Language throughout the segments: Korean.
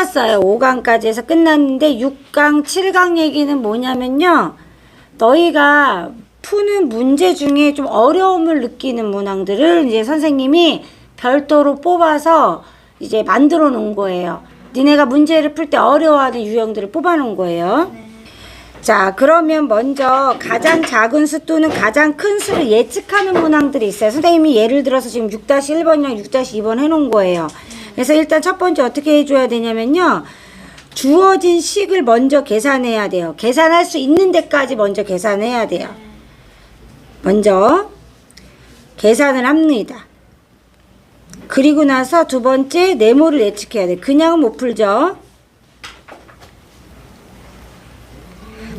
끝났어요. 5강까지 해서 끝났는데 6강, 7강 얘기는 뭐냐면요. 너희가 푸는 문제 중에 좀 어려움을 느끼는 문항들을 이제 선생님이 별도로 뽑아서 이제 만들어 놓은 거예요. 니네가 문제를 풀 때 어려워하는 유형들을 뽑아 놓은 거예요. 자, 그러면 먼저 가장 작은 수 또는 가장 큰 수를 예측하는 문항들이 있어요. 선생님이 예를 들어서 지금 6-1번이랑 6-2번 해놓은 거예요. 그래서 일단 첫 번째 어떻게 해줘야 되냐면요. 주어진 식을 먼저 계산해야 돼요. 계산할 수 있는 데까지 먼저 계산해야 돼요. 먼저 계산을 합니다. 그리고 나서 두 번째 네모를 예측해야 돼요. 그냥은 못 풀죠.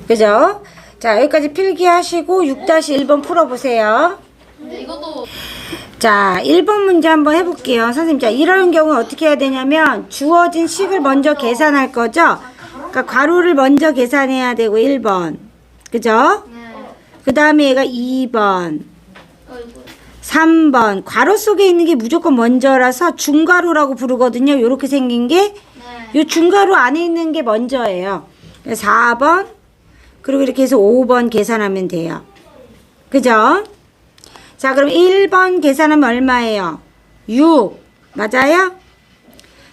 그죠? 자, 여기까지 필기하시고 6-1번 풀어보세요. 이것도 자, 1번 문제 한번 해볼게요. 선생님, 자, 이런 경우는 어떻게 해야 되냐면 주어진 식을 먼저 계산할 거죠? 그러니까 괄호를 먼저 계산해야 되고 1번. 그죠? 그 다음에 얘가 2번. 3번. 괄호 속에 있는 게 무조건 먼저라서 중괄호라고 부르거든요. 요렇게 생긴 게. 요 중괄호 안에 있는 게 먼저예요. 4번. 그리고 이렇게 해서 5번 계산하면 돼요. 그죠? 자, 그럼 1번 계산하면 얼마예요? 6. 맞아요?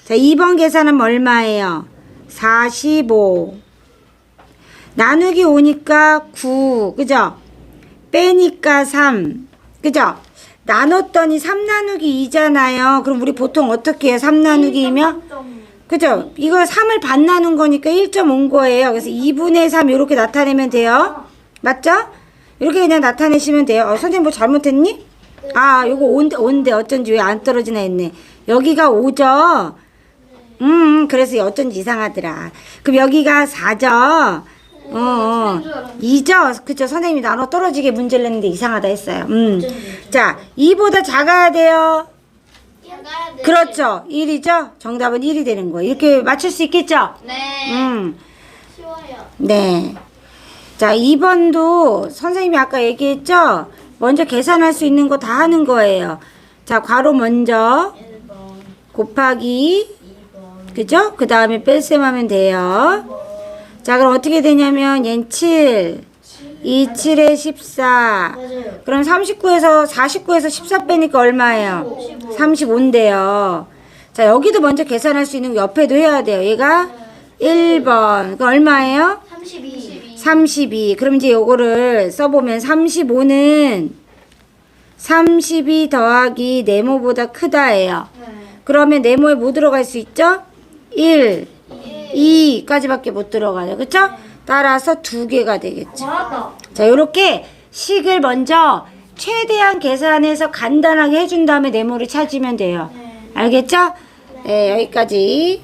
자, 2번 계산하면 얼마예요? 45. 나누기 5니까 9. 그죠? 빼니까 3. 그죠? 나눴더니 3 나누기 2잖아요. 그럼 우리 보통 어떻게 해요? 3 나누기 2면? 그죠? 이거 3을 반 나눈 거니까 1.5인 거예요. 그래서 2분의 3 이렇게 나타내면 돼요. 맞죠? 이렇게 그냥 나타내시면 돼요. 선생님 뭐 잘못했니? 아, 요거 5인데 어쩐지 왜 안 떨어지나 했네. 여기가 5죠? 그래서 어쩐지 이상하더라. 그럼 여기가 4죠? 2죠? 그쵸? 선생님이 나눠 떨어지게 문제를 냈는데 이상하다 했어요. 자, 2보다 작아야 돼요. 그렇죠. 1이죠? 정답은 1이 되는 거예요. 이렇게 맞출 수 있겠죠? 네. 쉬워요. 네. 자, 2번도 선생님이 아까 얘기했죠? 먼저 계산할 수 있는 거 다 하는 거예요. 자, 괄호 먼저 1번, 곱하기 2번, 그죠? 그 다음에 뺄셈 하면 돼요. 자, 그럼 어떻게 되냐면 얘는 7 2, 7에 14 맞아요. 그럼 49에서 14 빼니까 얼마예요? 35인데요. 자, 여기도 먼저 계산할 수 있는 거 옆에도 해야 돼요. 얘가 1번. 그 얼마예요? 32. 그럼 이제 요거를 써보면 35는 32 더하기 네모보다 크다예요. 그러면 네모에 뭐 들어갈 수 있죠? 1, 2까지밖에 못 들어가요. 그쵸? 따라서 2개가 되겠죠. 자, 요렇게 식을 먼저 최대한 계산해서 간단하게 해준 다음에 네모를 찾으면 돼요. 알겠죠? 네, 여기까지.